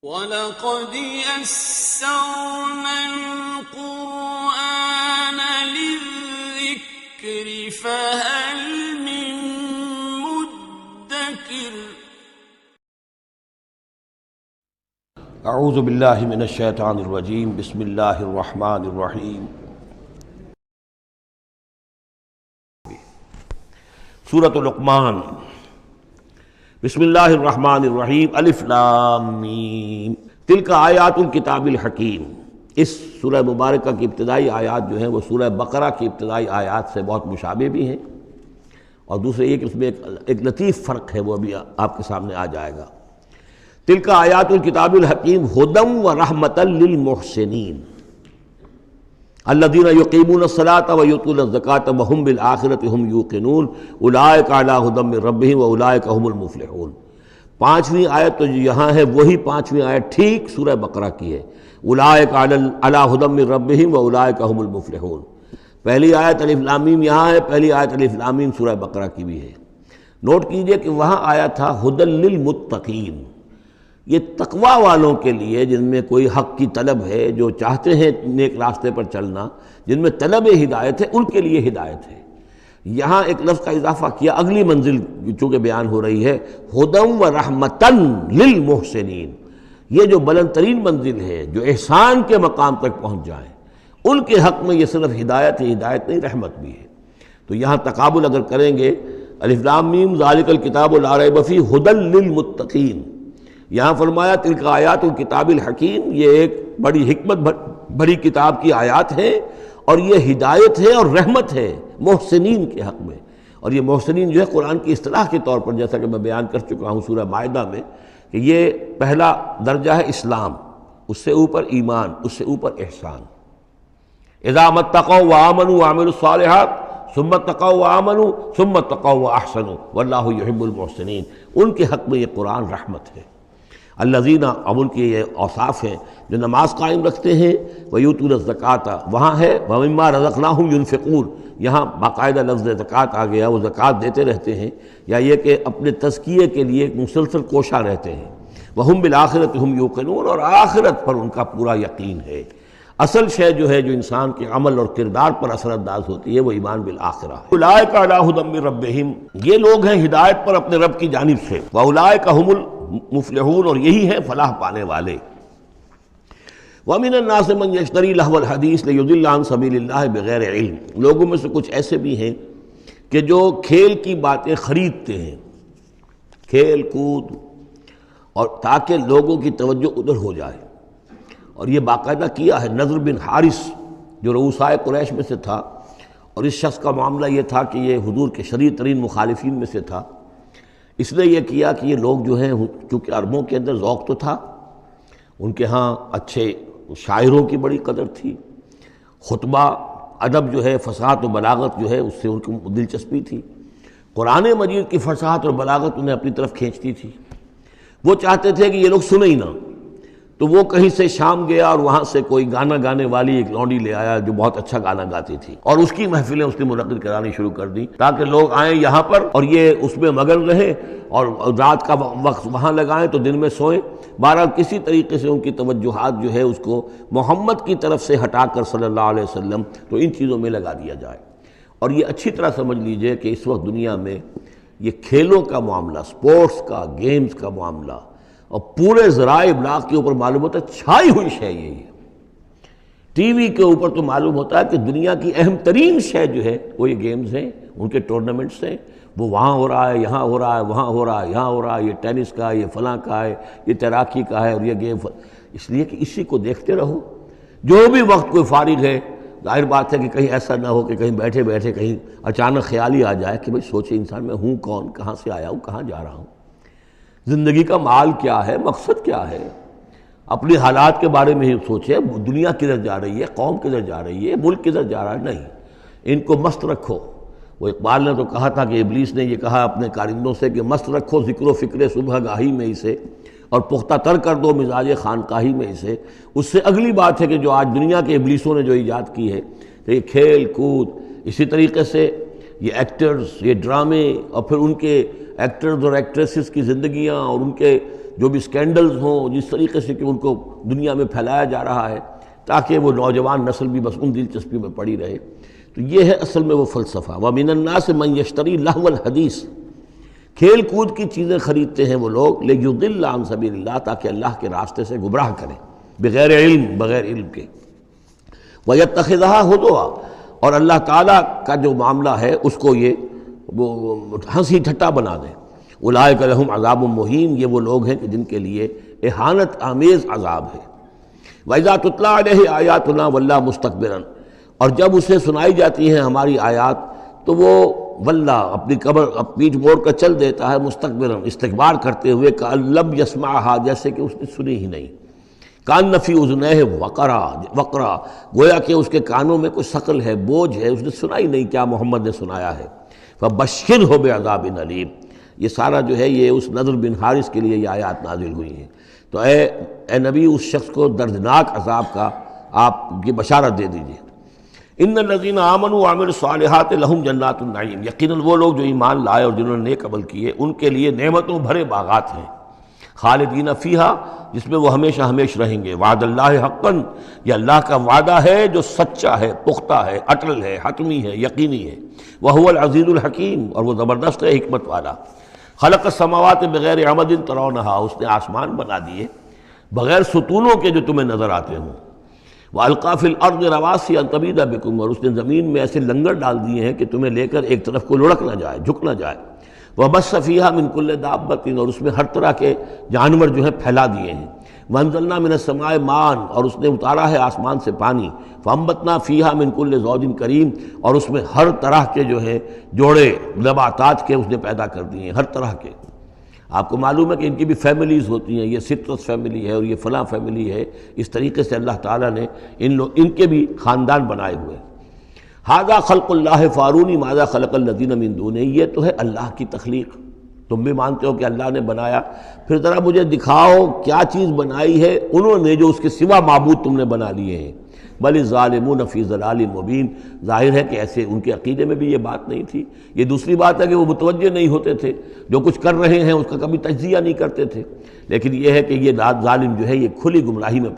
وَلَقَدْ يَسَّرْنَا الْقُرْآنَ لِلذِّكْرِ فَهَلْ مِن مُّدَّكِرٍ اعوذ باللہ من الشیطان الرجیم بسم اللہ الرحمن الرحیم سورۃ لقمان بسم اللہ الرحمن الرحیم الف لام میم تلک آیات الکتاب الحکیم۔ اس سورہ مبارکہ کی ابتدائی آیات جو ہیں وہ سورہ بقرہ کی ابتدائی آیات سے بہت مشابہ بھی ہیں، اور دوسرے یہ کہ اس میں ایک لطیف فرق ہے، وہ ابھی آپ کے سامنے آ جائے گا۔ تلک آیات الکتاب الحکیم ھدی ورحمۃ للمحسنین الذین یقیمون الصلاۃ ویؤتون الزکاۃ وہم بالآخرۃ ھم یوقنون اولئک علی ھدی من ربہم واولئک ھم المفلحون۔ پانچویں آیت تو یہاں ہے وہی پانچویں آیت ٹھیک سورہ بقرہ کی ہے، اولئک علی ھدی من ربہم واولئک ھم المفلحون۔ پہلی آیت الف لام میم یہاں ہے، پہلی آیت الف لام میم سورہ بقرہ کی بھی ہے۔ نوٹ کیجئے کہ وہاں آیا تھا ھدی للمتقین، یہ تقوی والوں کے لیے جن میں کوئی حق کی طلب ہے، جو چاہتے ہیں نیک راستے پر چلنا، جن میں طلب ہدایت ہے، ان کے لیے ہدایت ہے۔ یہاں ایک لفظ کا اضافہ کیا، اگلی منزل چونکہ بیان ہو رہی ہے، ھدی ورحمۃ للمحسنین، یہ جو بلند ترین منزل ہے، جو احسان کے مقام تک پہنچ جائیں، ان کے حق میں یہ صرف ہدایت ہے، ہدایت نہیں رحمت بھی ہے۔ تو یہاں تقابل اگر کریں گے، الف لام میم ذالک الکتاب لا ریب فیہ ھدی للمتقین، یہاں فرمایا تلک آیات الکتاب الحکیم، یہ ایک بڑی حکمت بڑی کتاب کی آیات ہیں، اور یہ ہدایت ہے اور رحمت ہے محسنین کے حق میں۔ اور یہ محسنین جو ہے قرآن کی اصطلاح کے طور پر، جیسا کہ میں بیان کر چکا ہوں سورہ مائدہ میں، کہ یہ پہلا درجہ ہے اسلام، اس سے اوپر ایمان، اس سے اوپر احسان۔ اذا ما اتقوا وآمنوا وعملوا الصالحات ثم اتقوا وآمنوا ثم اتقوا واحسنوا واللہ یحب المحسنین، ان کے حق میں یہ قرآن رحمت ہے۔ الذین، اب ان کے یہ اوصاف ہیں جو نماز قائم رکھتے ہیں، ویؤتون الزکاۃ، وہاں ہے ومما رزقناہم ینفقون، یہاں باقاعدہ لفظ زکوٰۃ آ گیا، وہ زکوٰۃ دیتے رہتے ہیں، یا یہ کہ اپنے تزکیے کے لیے مسلسل کوشاں رہتے ہیں۔ وہم بالآخرۃ ھم یوقنون، اور آخرت پر ان کا پورا یقین ہے۔ اصل شے جو ہے جو انسان کے عمل اور کردار پر اثر انداز ہوتی ہے، وہ ایمان بالآخرہ ہے۔ اولئک علی ھدی من ربہم، یہ لوگ ہیں ہدایت پر اپنے رب کی جانب سے، واولئک ھم المفلحون، اور یہی ہے فلاح پانے والے۔ وَمِنَ النَّاسِ مَن يَشْتَرِي لَهْوَ الْحَدِيثِ لِيُضِلَّ عَن سَبِيلِ اللَّهِ بِغَيْرِ عِلْمٍ، لوگوں میں سے کچھ ایسے بھی ہیں کہ جو کھیل کی باتیں خریدتے ہیں، کھیل کود، اور تاکہ لوگوں کی توجہ ادھر ہو جائے۔ اور یہ باقاعدہ کیا ہے نضر بن حارث، جو رؤسائے قریش میں سے تھا، اور اس شخص کا معاملہ یہ تھا کہ یہ حضور کے شدید ترین مخالفین میں سے تھا۔ اس نے یہ کیا کہ یہ لوگ جو ہیں، چونکہ عربوں کے اندر ذوق تو تھا، ان کے ہاں اچھے شاعروں کی بڑی قدر تھی، خطبہ ادب جو ہے، فصاحت و بلاغت جو ہے، اس سے ان کو دلچسپی تھی، قرآن مجید کی فصاحت اور بلاغت انہیں اپنی طرف کھینچتی تھی۔ وہ چاہتے تھے کہ یہ لوگ سنیں ہی نہ، تو وہ کہیں سے شام گیا اور وہاں سے کوئی گانا گانے والی ایک لونڈی لے آیا جو بہت اچھا گانا گاتی تھی، اور اس کی محفلیں اس نے منعقد کرانی شروع کر دی تاکہ لوگ آئیں یہاں پر اور یہ اس میں مگن رہیں، اور رات کا وقت وہاں لگائیں تو دن میں سوئیں۔ بہرحال کسی طریقے سے ان کی توجہات جو ہے اس کو محمد کی طرف سے ہٹا کر صلی اللہ علیہ وسلم تو ان چیزوں میں لگا دیا جائے۔ اور یہ اچھی طرح سمجھ لیجئے کہ اس وقت دنیا میں یہ کھیلوں کا معاملہ، سپورٹس کا، گیمز کا معاملہ، اور پورے ذرائع ابلاغ کے اوپر معلوم ہوتا ہے چھائی ہوئی شے یہی ہے۔ ٹی وی کے اوپر تو معلوم ہوتا ہے کہ دنیا کی اہم ترین شے جو ہے وہ یہ گیمز ہیں، ان کے ٹورنامنٹس ہیں، وہ وہاں ہو رہا ہے، یہاں ہو رہا ہے، وہاں ہو رہا ہے، یہاں ہو رہا ہے، یہ ٹینس کا ہے، یہ فلاں کا ہے، یہ تیراکی کا ہے، اور یہ گیم، اس لیے کہ اسی کو دیکھتے رہو۔ جو بھی وقت کوئی فارغ ہے، ظاہر بات ہے کہ کہیں ایسا نہ ہو کہ کہیں بیٹھے بیٹھے کہیں اچانک خیال ہی آ جائے کہ بھئی سوچے انسان میں ہوں کون، کہاں سے آیا ہوں، کہاں جا رہا ہوں، زندگی کا مال کیا ہے، مقصد کیا ہے، اپنی حالات کے بارے میں ہی سوچے، دنیا کدھر جا رہی ہے، قوم کدھر جا رہی ہے، ملک کدھر جا رہا ہے، نہیں، ان کو مست رکھو۔ وہ اقبال نے تو کہا تھا کہ ابلیس نے یہ کہا اپنے کارندوں سے کہ مست رکھو ذکر و فکر صبح گاہی میں اسے، اور پختہ تر کر دو مزاج خانقاہی میں اسے۔ اس سے اگلی بات ہے کہ جو آج دنیا کے ابلیسوں نے جو ایجاد کی ہے کہ یہ کھیل کود، اسی طریقے سے یہ ایکٹرز، یہ ڈرامے، اور پھر ان کے ایکٹرز اور ایکٹریسز کی زندگیاں اور ان کے جو بھی سکینڈلز ہوں، جس طریقے سے کہ ان کو دنیا میں پھیلایا جا رہا ہے تاکہ وہ نوجوان نسل بھی بس ان دلچسپی میں پڑی رہے۔ تو یہ ہے اصل میں وہ فلسفہ۔ وَمِنَ النَّاسِ مَن يَشْتَرِي لَهْوَ الْحَدِيثِ، کھیل کود کی چیزیں خریدتے ہیں وہ لوگ، لِيُضِلَّ عَن سَبِيلِ اللَّهِ، تاکہ اللہ کے راستے سے گمراہ کریں، بغیر علم کے۔ وَيَتَّخِذَهَا هُزُوًا، اور اللہ تعالیٰ کا جو معاملہ ہے اس کو یہ وہ ہنسی ٹھٹا بنا دیں۔ اولئک لہم عذاب مہین، یہ وہ لوگ ہیں کہ جن کے لیے اہانت آمیز عذاب ہے۔ وَإِذَا تُتْلَىٰ عَلَيْهِ آیاتنا وَلَّىٰ مُسْتَكْبِرًا، اور جب اسے سنائی جاتی ہیں ہماری آیات تو وہ وَلَّىٰ اپنی پیٹھ موڑ کر چل دیتا ہے، مستکبرًا استکبار کرتے ہوئے، کأن لم یسمعھا، جیسے کہ اس نے سنی ہی نہیں، کأن فی اذنیہ وقرا، گویا کہ اس کے کانوں میں کوئی ثقل ہے، بوجھ ہے، اس نے سنا ہی نہیں کیا محمد نے سنایا ہے۔ فبشرہ بعذاب علیم، یہ سارا جو ہے یہ اس نضر بن حارث کے لیے یہ آیات نازل ہوئی ہیں۔ تو اے نبی اس شخص کو دردناک عذاب کا آپ کی بشارت دے دیجیے۔ ان الذین آمنوا وعملوا الصالحات لہم جنات النعیم، یقیناً وہ لوگ جو ایمان لائے اور جنہوں نے نیک عمل کیے ان کے لیے نعمتوں بھرے باغات ہیں، خالدین فیہا، جس میں وہ ہمیشہ ہمیش رہیں گے۔ وعد اللہ حقا، یہ اللہ کا وعدہ ہے جو سچا ہے، پختہ ہے، اٹل ہے، حتمی ہے، یقینی ہے۔ وہو العزیز الحکیم، اور وہ زبردست ہے، حکمت والا۔ خلق السماوات بغیر عمد ترونہا، اس نے آسمان بنا دیے بغیر ستونوں کے جو تمہیں نظر آتے ہوں۔ وَأَلْقَىٰ فِي الْأَرْضِ رَوَاسِيَ أَن تَمِيدَ بِكُمْ، اور اس نے زمین میں ایسے لنگر ڈال دیے ہیں کہ تمہیں لے کر ایک طرف کو لڑک نہ جائے، جھک نہ جائے۔ وَبَثَّ فِيهَا مِن كُلِّ دَابَّةٍ، اور اس میں ہر طرح کے جانور جو ہیں پھیلا دیے ہیں۔ وَأَنزَلْنَا مِنَ السَّمَاءِ مَاءً، اور اس نے اتارا ہے آسمان سے پانی۔ فَأَنبَتْنَا فِيهَا مِن كُلِّ زَوْجٍ كَرِيمٍ، اور اس میں ہر طرح کے جو ہیں جوڑے نباتات کے اس نے پیدا کر دیے ہیں، ہر طرح کے۔ آپ کو معلوم ہے کہ ان کی بھی فیملیز ہوتی ہیں، یہ سٹرس فیملی ہے اور یہ فلاں فیملی ہے، اس طریقے سے اللہ تعالیٰ نے ان کے بھی خاندان بنائے ہوئے۔ ھذا خلق اللہ فارونی ماذا خلق الذین من دونہ، یہ تو ہے اللہ کی تخلیق، تم بھی مانتے ہو کہ اللہ نے بنایا، پھر ذرا مجھے دکھاؤ کیا چیز بنائی ہے انہوں نے جو اس کے سوا معبود تم نے بنا لیے ہیں۔ بل الظالمون فی ضلال مبین، ظاہر ہے کہ ایسے ان کے عقیدے میں بھی یہ بات نہیں تھی۔ یہ دوسری بات ہے کہ وہ متوجہ نہیں ہوتے تھے، جو کچھ کر رہے ہیں اس کا کبھی تجزیہ نہیں کرتے تھے، لیکن یہ ہے کہ یہ ظالم جو ہے یہ کھلی گمراہی میں